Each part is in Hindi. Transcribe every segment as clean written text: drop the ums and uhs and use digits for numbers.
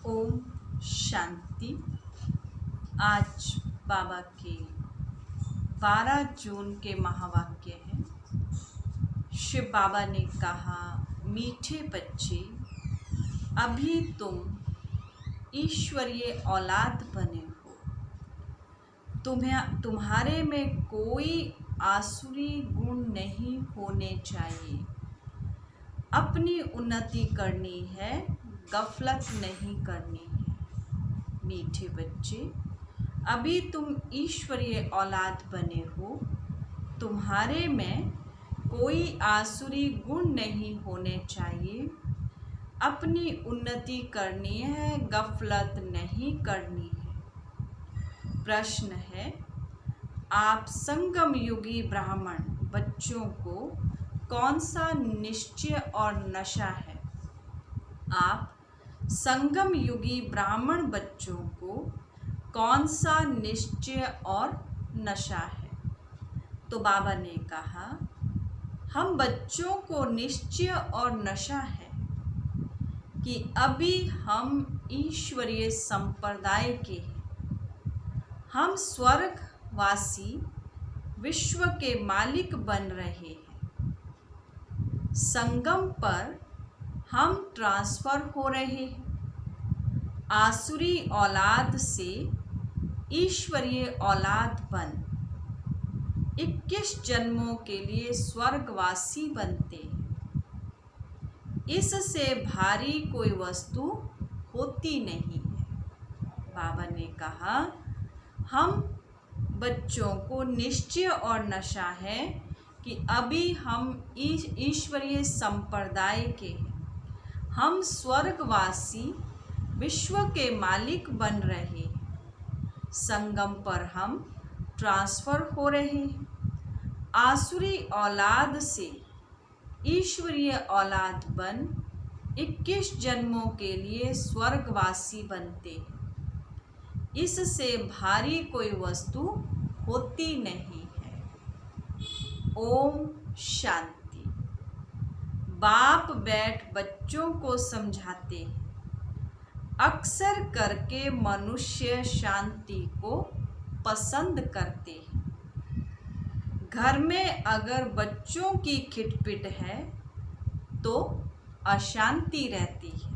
ओम शांति। आज बाबा के 12 जून के महावाक्य हैं। शिव बाबा ने कहा, मीठे बच्चे, अभी तुम ईश्वरीय औलाद बने हो। तुम्हारे में कोई आसुरी गुण नहीं होने चाहिए। अपनी उन्नति करनी है, गफलत नहीं करनी है। मीठे बच्चे, अभी तुम ईश्वरीय औलाद बने हो। तुम्हारे में कोई आसुरी गुण नहीं होने चाहिए। अपनी उन्नति करनी है, गफलत नहीं करनी है। प्रश्न है, आप संगम युगी ब्राह्मण बच्चों को कौन सा निश्चय और नशा है? आप संगम युगी ब्राह्मण बच्चों को कौन सा निश्चय और नशा है? तो बाबा ने कहा, हम बच्चों को निश्चय और नशा है कि अभी हम ईश्वरीय संप्रदाय के हैं। हम स्वर्गवासी विश्व के मालिक बन रहे हैं। संगम पर हम ट्रांसफर हो रहे हैं। आसुरी औलाद से ईश्वरीय औलाद बन 21 जन्मों के लिए स्वर्गवासी बनते हैं। इससे भारी कोई वस्तु होती नहीं है। बाबा ने कहा, हम बच्चों को निश्चय और नशा है कि अभी हम ईश्वरीय संप्रदाय के हैं। हम स्वर्गवासी विश्व के मालिक बन रहे हैं। संगम पर हम ट्रांसफर हो रहे हैं। आसुरी औलाद से ईश्वरीय औलाद बन 21 जन्मों के लिए स्वर्गवासी बनते हैं। इससे भारी कोई वस्तु होती नहीं है। ओम शांति। बाप बैठ बच्चों को समझाते हैं। अक्सर करके मनुष्य शांति को पसंद करते हैं। घर में अगर बच्चों की खिटपिट है तो अशांति रहती है।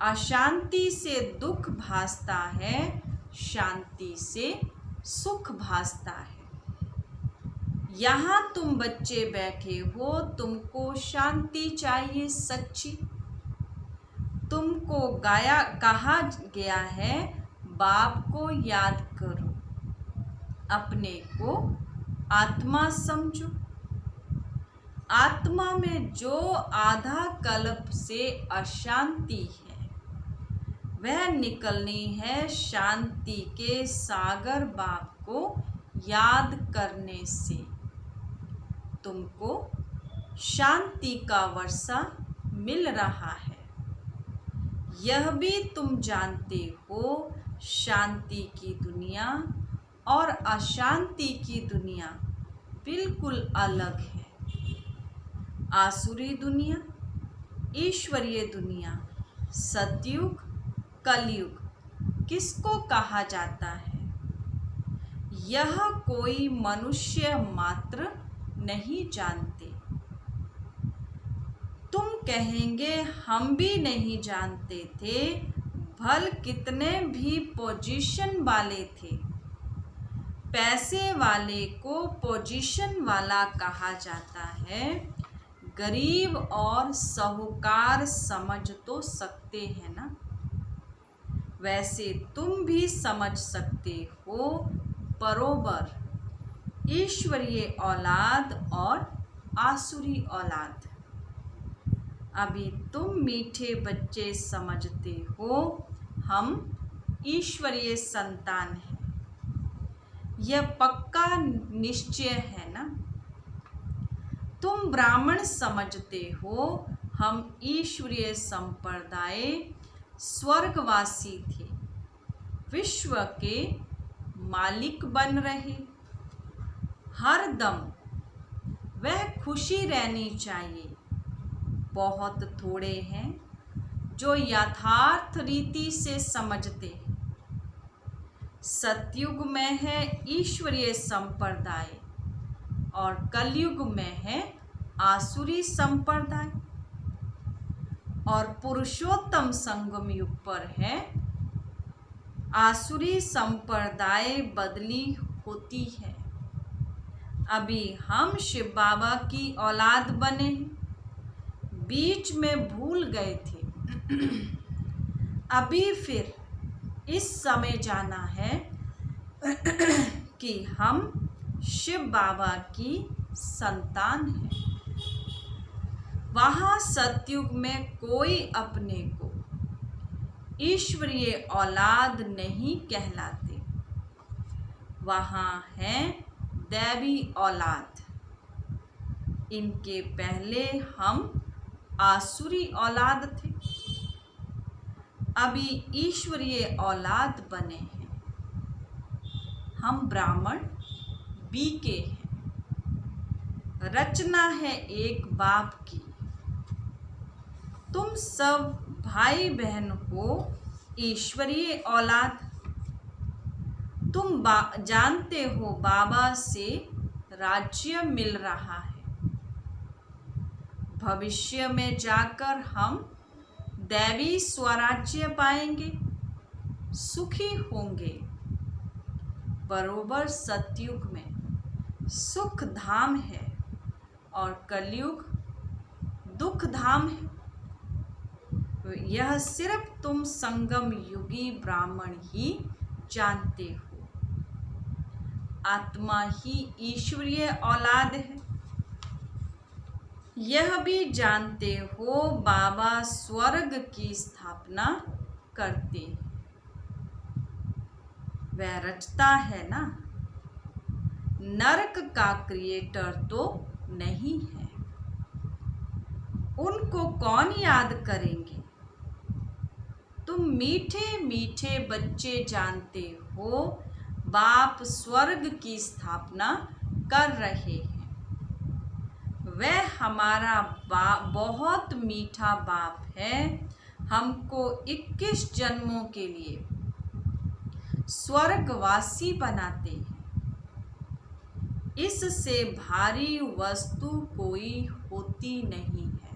अशांति से दुख भासता है, शांति से सुख भासता है। यहाँ तुम बच्चे बैठे हो, तुमको शांति चाहिए सच्ची। तुमको कहा गया है, बाप को याद करो, अपने को आत्मा समझो। आत्मा में जो आधा कल्प से अशांति है, वह निकलनी है शांति के सागर बाप को याद करने से। तुमको शांति का वर्षा मिल रहा है। यह भी तुम जानते हो, शांति की दुनिया और अशांति की दुनिया बिल्कुल अलग है। आसुरी दुनिया, ईश्वरीय दुनिया, सतयुग, कलयुग किसको कहा जाता है? यह कोई मनुष्य मात्र नहीं जानते। तुम कहेंगे, हम भी नहीं जानते थे। भल कितने भी पोजीशन वाले थे। पैसे वाले को पोजीशन वाला कहा जाता है। गरीब और साहूकार समझ तो सकते हैं ना। वैसे तुम भी समझ सकते हो बरोबर ईश्वरीय औलाद और आसुरी औलाद। अभी तुम मीठे बच्चे समझते हो, हम ईश्वरीय संतान हैं। यह पक्का निश्चय है ना। तुम ब्राह्मण समझते हो, हम ईश्वरीय संप्रदाय स्वर्गवासी थे, विश्व के मालिक बन रहे। हर दम वह खुशी रहनी चाहिए। बहुत थोड़े हैं, जो यथार्थ रीति से समझते हैं। सतयुग में है ईश्वरीय संप्रदाय और कलयुग में है आसुरी संप्रदाय, और पुरुषोत्तम संगम युग पर है आसुरी संप्रदाय बदली होती है। अभी हम शिव बाबा की औलाद बने हैं, बीच में भूल गए थे। अभी फिर इस समय जाना है कि हम शिव बाबा की संतान हैं। वहाँ सतयुग में कोई अपने को ईश्वरीय औलाद नहीं कहलाते, वहाँ है दैवी औलाद। इनके पहले हम आसुरी औलाद थे, अभी ईश्वरीय औलाद बने हैं। हम ब्राह्मण बी के हैं। रचना है एक बाप की। तुम सब भाई बहन हो ईश्वरीय औलाद। तुम जानते हो बाबा से राज्य मिल रहा है। भविष्य में जाकर हम दैवी स्वराज्य पाएंगे, सुखी होंगे। बरोबर सतयुग में सुख धाम है और कलयुग दुख धाम है। यह सिर्फ तुम संगम युगी ब्राह्मण ही जानते हो। आत्मा ही ईश्वरीय औलाद है। यह भी जानते हो बाबा स्वर्ग की स्थापना करते हैं। वह रचता है ना, नरक का क्रिएटर तो नहीं है। उनको कौन याद करेंगे? तुम मीठे मीठे बच्चे जानते हो बाप स्वर्ग की स्थापना कर रहे हैं। वह हमारा बहुत मीठा बाप है। हमको 21 जन्मों के लिए स्वर्गवासी बनाते हैं। इससे भारी वस्तु कोई होती नहीं है,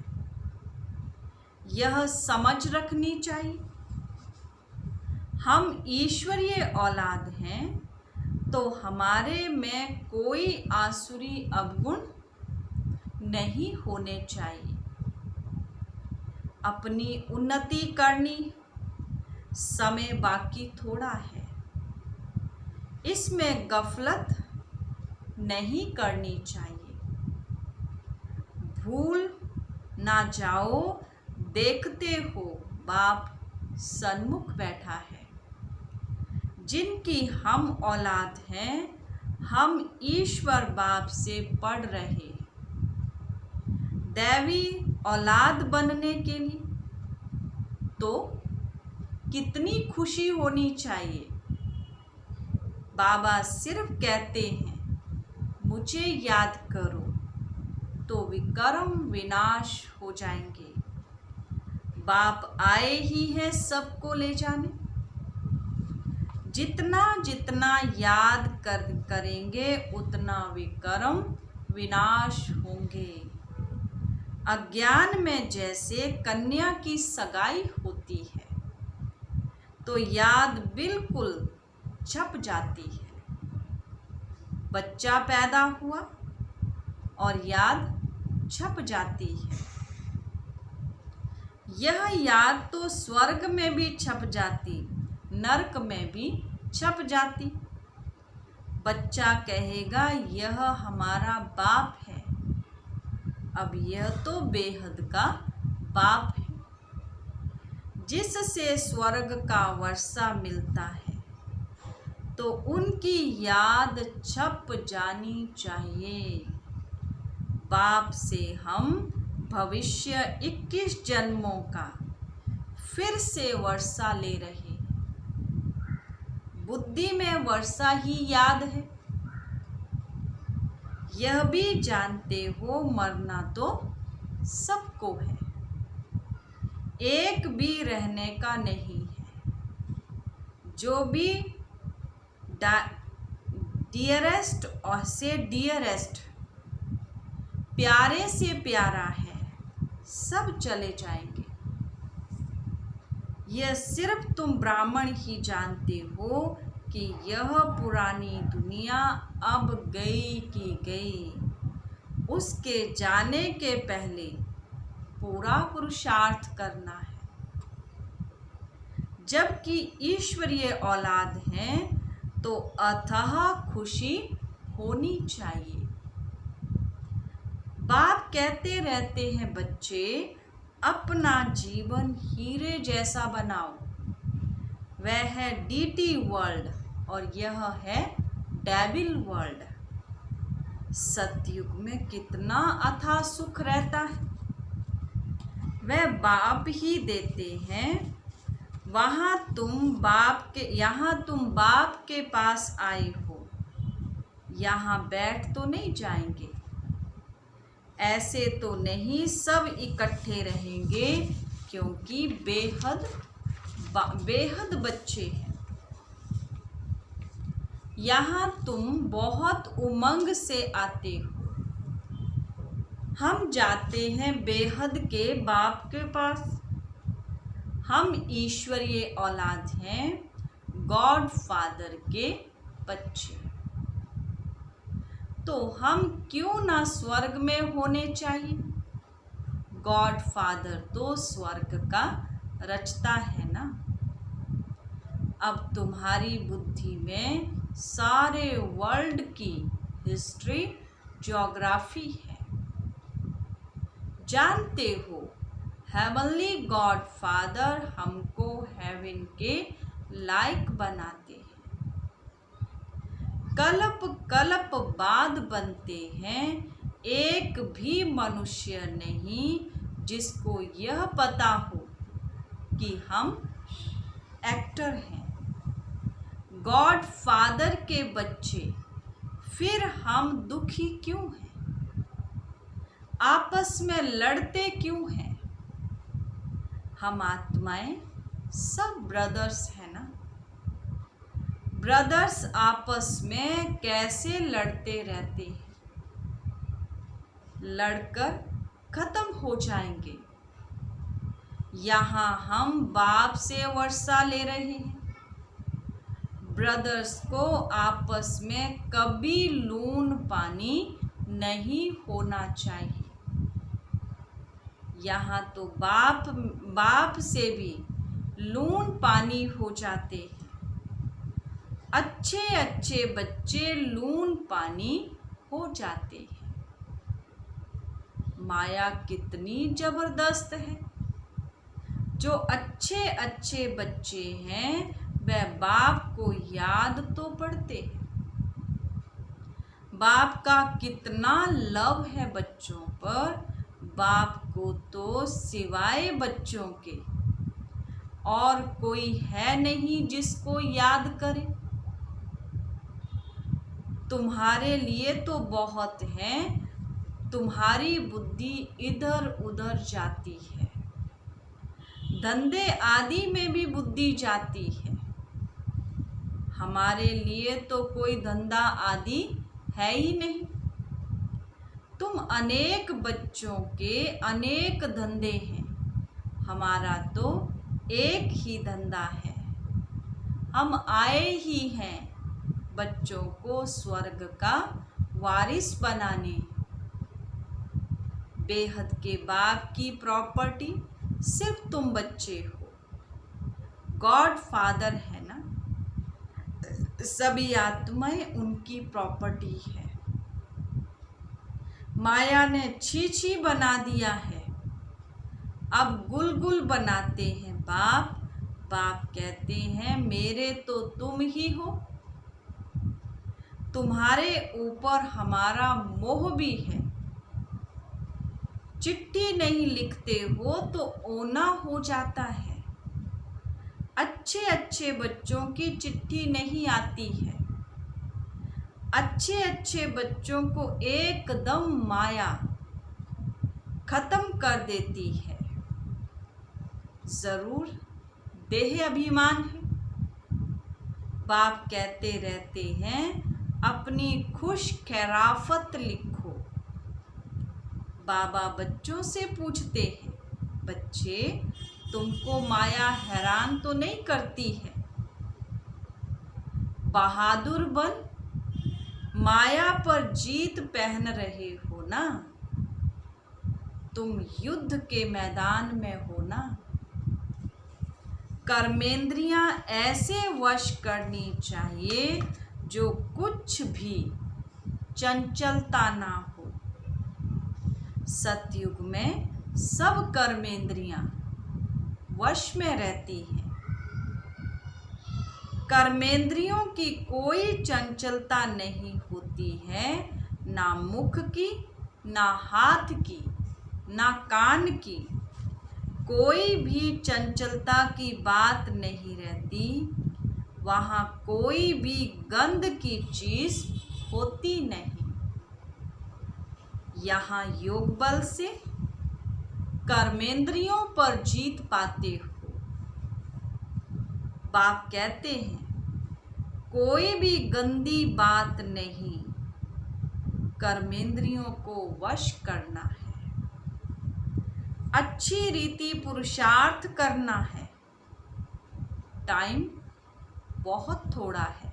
यह समझ रखनी चाहिए। हम ईश्वरीय औलाद हैं तो हमारे में कोई आसुरी अवगुण नहीं होने चाहिए। अपनी उन्नति करनी, समय बाकी थोड़ा है। इसमें गफलत नहीं करनी चाहिए। भूल ना जाओ, देखते हो बाप सन्मुख बैठा है। जिनकी हम औलाद हैं, हम ईश्वर बाप से पढ़ रहे हैं। दैवी औलाद बनने के लिए तो कितनी खुशी होनी चाहिए। बाबा सिर्फ कहते हैं मुझे याद करो, तो विकर्म विनाश हो जाएंगे। बाप आए ही हैं सबको ले जाने। जितना जितना याद करेंगे उतना विकर्म विनाश होंगे। अज्ञान में जैसे कन्या की सगाई होती है तो याद बिल्कुल छप जाती है। बच्चा पैदा हुआ और याद छप जाती है। यह याद तो स्वर्ग में भी छप जाती, नरक में भी छप जाती। बच्चा कहेगा यह हमारा बाप है। अब यह तो बेहद का बाप है जिससे स्वर्ग का वर्षा मिलता है, तो उनकी याद छप जानी चाहिए। बाप से हम भविष्य 21 जन्मों का फिर से वर्षा ले रहे। बुद्धि में वर्षा ही याद है। यह भी जानते हो मरना तो सबको है। एक भी रहने का नहीं है। जो भी डियरेस्ट और से डियरेस्ट, प्यारे से प्यारा है, सब चले जाएंगे। यह सिर्फ तुम ब्राह्मण ही जानते हो कि यह पुरानी दुनिया अब गई की गई। उसके जाने के पहले पूरा पुरुषार्थ करना है। जबकि ईश्वरीय औलाद हैं तो अथाह खुशी होनी चाहिए। बाप कहते रहते हैं, बच्चे अपना जीवन हीरे जैसा बनाओ। वह है डीटी वर्ल्ड और यह है डेविल वर्ल्ड। सतयुग में कितना अथाह सुख रहता है, वह बाप ही देते हैं। यहाँ तुम बाप के पास आए हो, यहाँ बैठ तो नहीं जाएंगे। ऐसे तो नहीं सब इकट्ठे रहेंगे, क्योंकि बेहद बच्चे हैं। यहाँ तुम बहुत उमंग से आते हो। हम जाते हैं बेहद के बाप के पास। हम ईश्वरीय औलाद हैं, गॉड फादर के बच्चे। तो हम क्यों ना स्वर्ग में होने चाहिए? गॉड फादर तो स्वर्ग का रचता है ना। अब तुम्हारी बुद्धि में सारे वर्ल्ड की हिस्ट्री, ज्योग्राफी है। जानते हो, हेवनली गॉड फादर हमको हेवन के लायक बनाते हैं। कल्प कल्प बाद बनते हैं। एक भी मनुष्य नहीं जिसको यह पता हो कि हम एक्टर हैं, गॉड फादर के बच्चे। फिर हम दुखी क्यों हैं? आपस में लड़ते क्यों हैं? हम आत्माएं सब ब्रदर्स हैं ना। ब्रदर्स आपस में कैसे लड़ते रहते हैं? लड़कर खत्म हो जाएंगे। यहाँ हम बाप से वर्षा ले रहे हैं। ब्रदर्स को आपस में कभी लून पानी नहीं होना चाहिए। यहाँ तो बाप से भी लून पानी हो जाते हैं। अच्छे अच्छे बच्चे लून पानी हो जाते हैं। माया कितनी जबरदस्त है। जो अच्छे अच्छे बच्चे हैं वह बाप को याद तो पड़ते हैं। बाप का कितना लव है बच्चों पर। बाप को तो सिवाय बच्चों के और कोई है नहीं जिसको याद करे। तुम्हारे लिए तो बहुत हैं, तुम्हारी बुद्धि इधर उधर जाती है। धंधे आदि में भी बुद्धि जाती है। हमारे लिए तो कोई धंधा आदि है ही नहीं। तुम अनेक बच्चों के अनेक धंधे हैं, हमारा तो एक ही धंधा है। हम आए ही हैं बच्चों को स्वर्ग का वारिस बनाने। बेहद के बाप की प्रॉपर्टी सिर्फ तुम बच्चे हो। गॉड फादर है ना, सभी आत्माएं उनकी प्रॉपर्टी है। माया ने छी बना दिया है, अब गुल बनाते हैं बाप। बाप कहते हैं, मेरे तो तुम ही हो। तुम्हारे ऊपर हमारा मोह भी है। चिट्ठी नहीं लिखते हो तो ओना हो जाता है। अच्छे अच्छे बच्चों की चिट्ठी नहीं आती है। अच्छे अच्छे बच्चों को एकदम माया खत्म कर देती है। जरूर देह अभिमान है। बाप कहते रहते हैं अपनी खुश खैराफत लिखो। बाबा बच्चों से पूछते हैं, बच्चे तुमको माया हैरान तो नहीं करती है? बहादुर बन, माया पर जीत पहन रहे हो ना। तुम युद्ध के मैदान में हो ना। कर्मेंद्रियां ऐसे वश करनी चाहिए जो कुछ भी चंचलता ना हो। सतयुग में सब कर्मेंद्रियां वश में रहती हैं। कर्मेंद्रियों की कोई चंचलता नहीं होती है, ना मुख की, ना हाथ की, ना कान की। कोई भी चंचलता की बात नहीं रहती। वहाँ कोई भी गंध की चीज होती नहीं। यहाँ योग बल से कर्मेंद्रियों पर जीत पाते हो। बाप कहते हैं कोई भी गंदी बात नहीं, कर्मेंद्रियों को वश करना है। अच्छी रीति पुरुषार्थ करना है। टाइम बहुत थोड़ा है।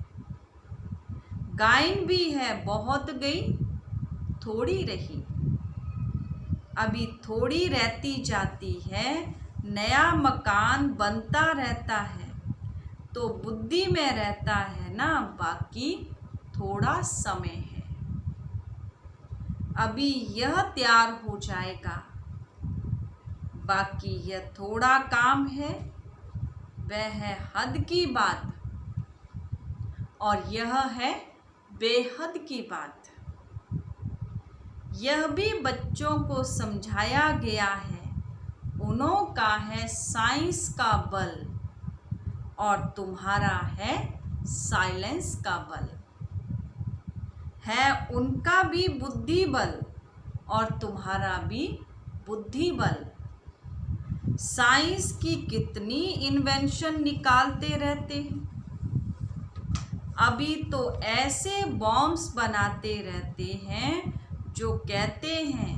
गायन भी है, बहुत गई थोड़ी रही। अभी थोड़ी रहती जाती है, नया मकान बनता रहता है। तो बुद्धि में रहता है ना, बाकी थोड़ा समय है। अभी यह तैयार हो जाएगा, बाकी यह थोड़ा काम है। वह है हद की बात और यह है बेहद की बात। यह भी बच्चों को समझाया गया है। उन्हों का है साइंस का बल और तुम्हारा है साइलेंस का बल। है उनका भी बुद्धि बल और तुम्हारा भी बुद्धि बल। साइंस की कितनी इन्वेंशन निकालते रहते हैं। अभी तो ऐसे बॉम्ब्स बनाते रहते हैं जो कहते हैं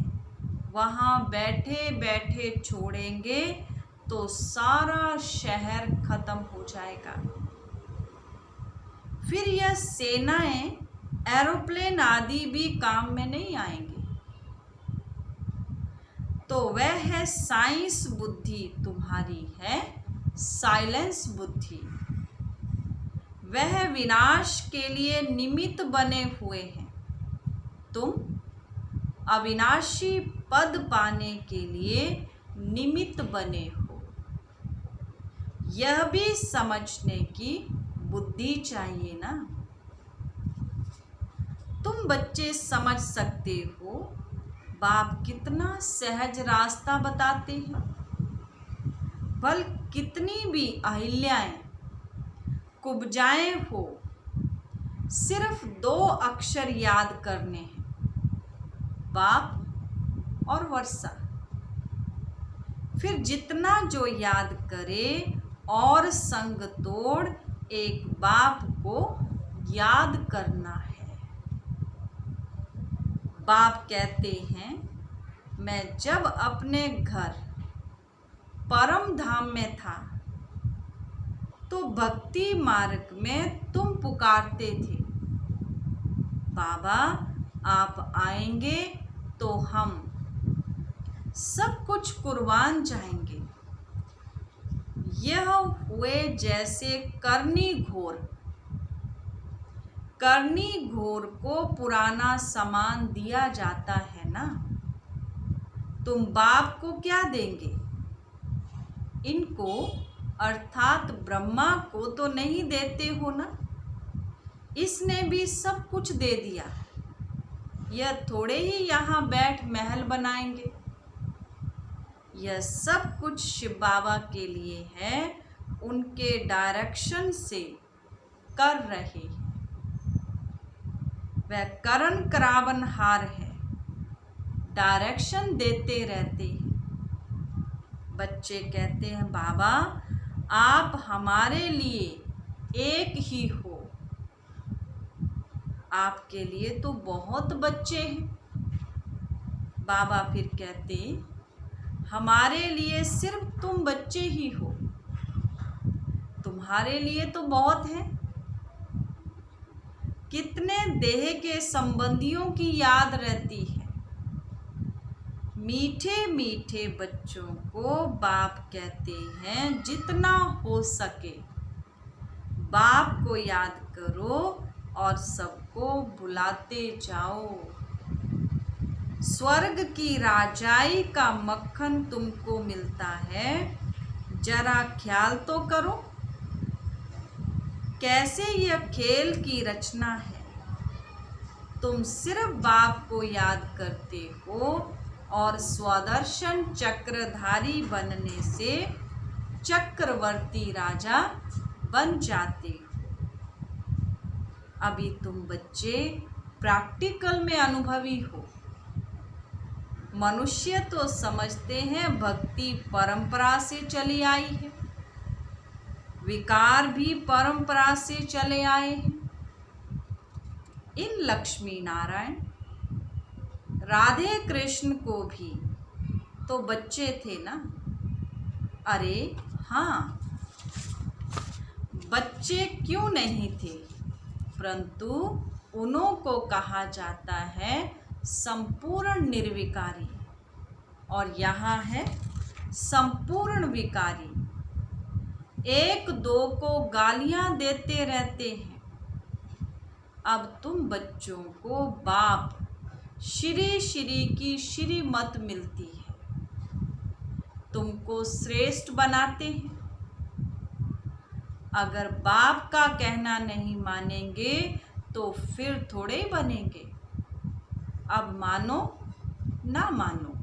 वहाँ बैठे बैठे छोड़ेंगे तो सारा शहर खत्म हो जाएगा। फिर यह सेनाएं, एरोप्लेन आदि भी काम में नहीं आएंगे। तो वह है साइंस बुद्धि, तुम्हारी है साइलेंस बुद्धि। वह विनाश के लिए निमित्त बने हुए हैं। तुम अविनाशी पद पाने के लिए निमित्त बने हो। यह भी समझने की बुद्धि चाहिए ना। तुम बच्चे समझ सकते हो बाप कितना सहज रास्ता बताते हैं। भल कितनी भी अहिल्याएं कुब्जाएं हो, सिर्फ 2 अक्षर याद करने हैं, बाप और वर्षा। फिर जितना जो याद करे और संग तोड़ एक बाप को याद करना है। बाप कहते हैं मैं जब अपने घर परम धाम में था तो भक्ति मार्ग में तुम पुकारते थे, बाबा आप आएंगे तो हम सब कुछ कुर्बान जाएंगे। यह हुए जैसे करनी घोर। करनी घोर को पुराना सामान दिया जाता है ना। तुम बाप को क्या देंगे? इनको अर्थात ब्रह्मा को तो नहीं देते हो ना। इसने भी सब कुछ दे दिया। यह थोड़े ही यहाँ बैठ महल बनाएंगे। यह सब कुछ शिव बाबा के लिए है, उनके डायरेक्शन से कर रहे हैं। वह करण करावनहार है, डायरेक्शन देते रहते हैं। बच्चे कहते हैं बाबा आप हमारे लिए एक ही हो। आपके लिए तो बहुत बच्चे हैं। बाबा फिर कहते हमारे लिए सिर्फ तुम बच्चे ही हो, तुम्हारे लिए तो बहुत है। कितने देह के संबंधियों की याद रहती है। मीठे मीठे बच्चों को बाप कहते हैं जितना हो सके बाप को याद करो और सबको बुलाते जाओ। स्वर्ग की राजाई का मक्खन तुमको मिलता है, जरा ख्याल तो करो कैसे यह खेल की रचना है। तुम सिर्फ बाप को याद करते हो और स्वदर्शन चक्रधारी बनने से चक्रवर्ती राजा बन जाते हो। अभी तुम बच्चे प्रैक्टिकल में अनुभवी हो। मनुष्य तो समझते हैं भक्ति परंपरा से चली आई है, विकार भी परंपरा से चले आए हैं। इन लक्ष्मी नारायण राधे कृष्ण को भी तो बच्चे थे ना। अरे हाँ, बच्चे क्यों नहीं थे, परंतु उन्हों को कहा जाता है संपूर्ण निर्विकारी और यहाँ है संपूर्ण विकारी। एक दो को गालियां देते रहते हैं। अब तुम बच्चों को बाप श्री श्री की श्रीमत मिलती है, तुमको श्रेष्ठ बनाते हैं। अगर बाप का कहना नहीं मानेंगे तो फिर थोड़े बनेंगे। अब मानो ना मानो,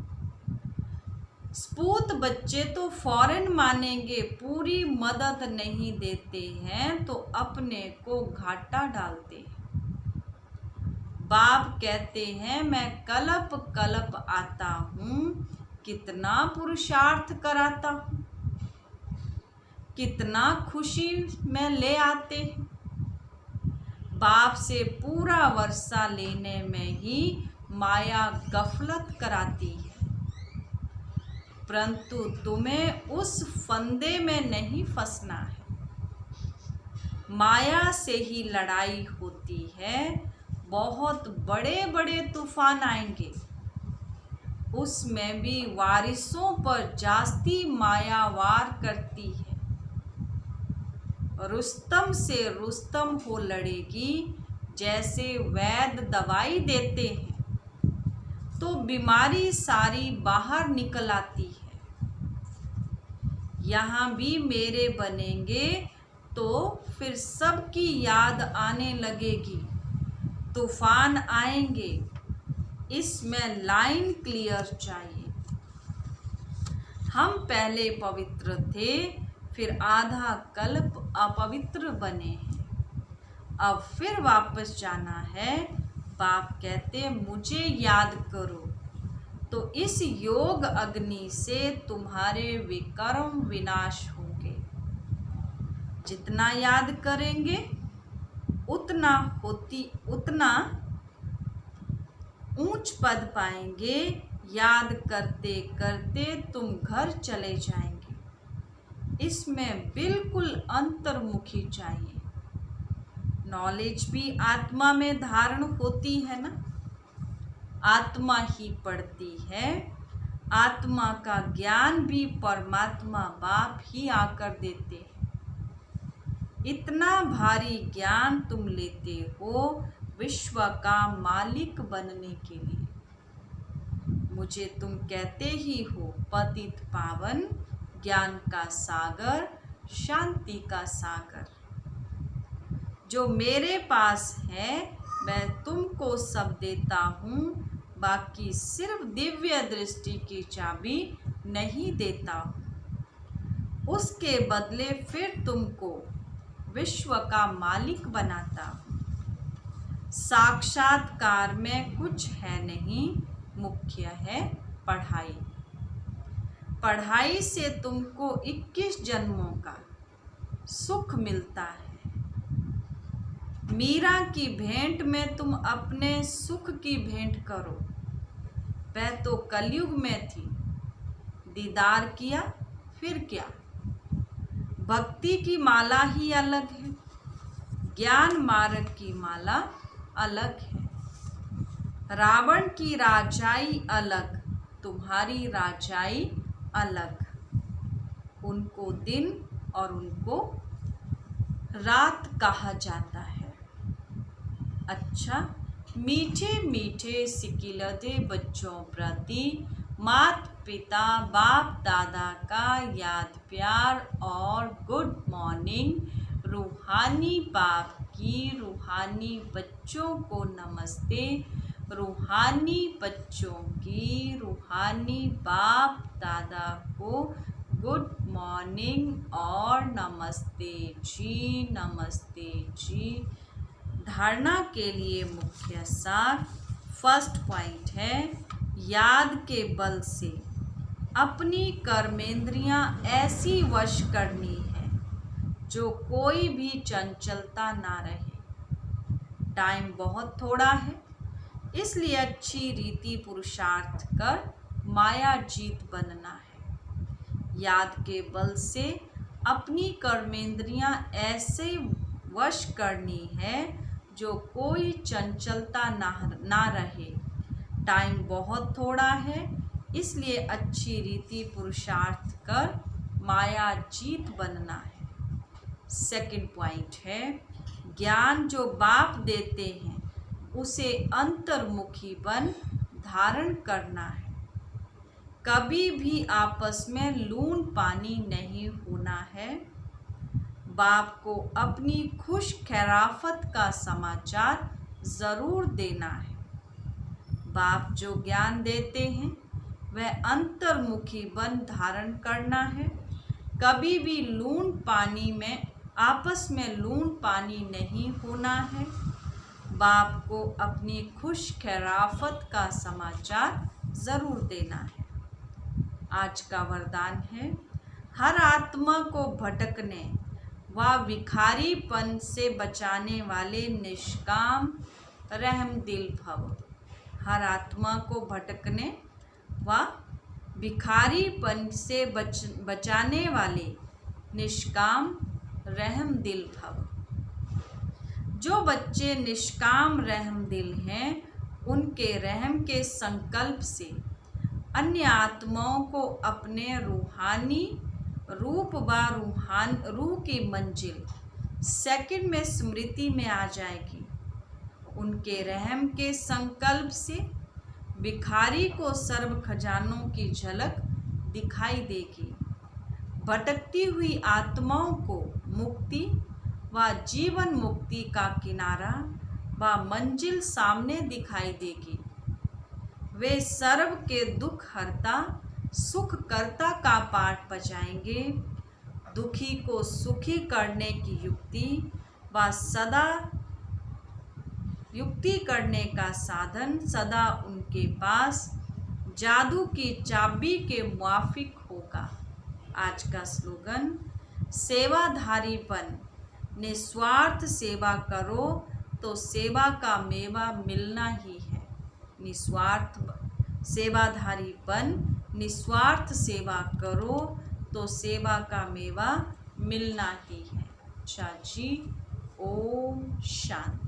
स्पूत बच्चे तो फौरन मानेंगे, पूरी मदद नहीं देते हैं तो अपने को घाटा डालते हैं। बाप कहते हैं मैं कल्प कल्प आता हूँ, कितना पुरुषार्थ कराता हूँ, कितना खुशी में ले आते हैं। बाप से पूरा वर्षा लेने में ही माया गफलत कराती है, परंतु तुम्हें उस फंदे में नहीं फंसना है। माया से ही लड़ाई होती है, बहुत बड़े बड़े तूफान आएंगे, उसमें भी वारिसों पर जास्ती माया वार करती है। रुस्तम से रुस्तम हो लड़ेगी, जैसे वैद्य दवाई देते हैं तो बीमारी सारी बाहर निकल आती है। यहाँ भी मेरे बनेंगे तो फिर सबकी याद आने लगेगी, तूफान आएंगे, इसमें लाइन क्लियर चाहिए। हम पहले पवित्र थे, फिर आधा कल्प अपवित्र बने हैं, अब फिर वापस जाना है। बाप कहते मुझे याद करो, तो इस योग अग्नि से तुम्हारे विकर्म विनाश होंगे। जितना याद करेंगे उतना ऊंच पद पाएंगे। याद करते करते तुम घर चले जाएंगे। इसमें बिल्कुल अंतर्मुखी चाहिए। नॉलेज भी आत्मा में धारण होती है ना, आत्मा ही पढ़ती है। आत्मा का ज्ञान भी परमात्मा बाप ही आकर देते हैं। इतना भारी ज्ञान तुम लेते हो विश्व का मालिक बनने के लिए। मुझे तुम कहते ही हो पतित पावन, ज्ञान का सागर, शांति का सागर। जो मेरे पास है मैं तुमको सब देता हूँ, बाकी सिर्फ दिव्य दृष्टि की चाबी नहीं देता हूँ। उसके बदले फिर तुमको विश्व का मालिक बनाता हूँ। साक्षात्कार में कुछ है नहीं, मुख्य है पढ़ाई। पढ़ाई से तुमको 21 जन्मों का सुख मिलता है। मीरा की भेंट में तुम अपने सुख की भेंट करो। वह तो कलयुग में थी, दीदार किया फिर क्या। भक्ति की माला ही अलग है, ज्ञान मार्ग की माला अलग है। रावण की राजाई अलग, तुम्हारी राजाई अलग। उनको दिन और उनको रात कहा जाता है। अच्छा, मीठे मीठे सिकिलते बच्चों प्रति माता पिता बाप दादा का याद प्यार और गुड मॉर्निंग। रूहानी बाप की रूहानी बच्चों को नमस्ते। रूहानी बच्चों की रूहानी बाप दादा को गुड मॉर्निंग और नमस्ते जी, नमस्ते जी। धारणा के लिए मुख्य सार। फर्स्ट पॉइंट है, याद के बल से अपनी कर्मेंद्रियां ऐसी वश करनी है जो कोई भी चंचलता ना रहे। टाइम बहुत थोड़ा है, इसलिए अच्छी रीति पुरुषार्थ कर माया जीत बनना है। याद के बल से अपनी कर्मेंद्रियां ऐसे वश करनी है जो कोई चंचलता ना रहे। टाइम बहुत थोड़ा है, इसलिए अच्छी रीति पुरुषार्थ कर माया जीत बनना है। सेकंड पॉइंट है, ज्ञान जो बाप देते हैं उसे अंतर्मुखी बन धारण करना है। कभी भी आपस में लून पानी नहीं होना है। बाप को अपनी खुश खैराफत का समाचार ज़रूर देना है। बाप जो ज्ञान देते हैं वह अंतर्मुखी बन धारण करना है। कभी भी लून पानी में आपस में लून पानी नहीं होना है। बाप को अपनी खुश खैराफत का समाचार ज़रूर देना है। आज का वरदान है, हर आत्मा को भटकने व भिखारीपन से बचाने वाले निष्काम रहमदिल भव। हर आत्मा को भटकने व भिखारीपन से बचाने वाले निष्काम रहमदिल भव। जो बच्चे निष्काम रहमदिल हैं, उनके रहम के संकल्प से अन्य आत्माओं को अपने रूहानी रूप व रूह की मंजिल सेकंड में स्मृति में आ जाएगी। उनके रहम के संकल्प से भिखारी को सर्व खजानों की झलक दिखाई देगी। भटकती हुई आत्माओं को मुक्ति व जीवन मुक्ति का किनारा व मंजिल सामने दिखाई देगी। वे सर्व के दुख हरता सुख करता का पाठ बजाएंगे। दुखी को सुखी करने की युक्ति व सदा युक्ति करने का साधन सदा उनके पास जादू की चाबी के मुआफिक होगा। आज का स्लोगन, सेवाधारीपन। निस्वार्थ सेवा करो तो सेवा का मेवा मिलना ही है। निस्वार्थ सेवाधारीपन, निस्वार्थ सेवा करो तो सेवा का मेवा मिलना ही है। अच्छा जी, ओम शांति।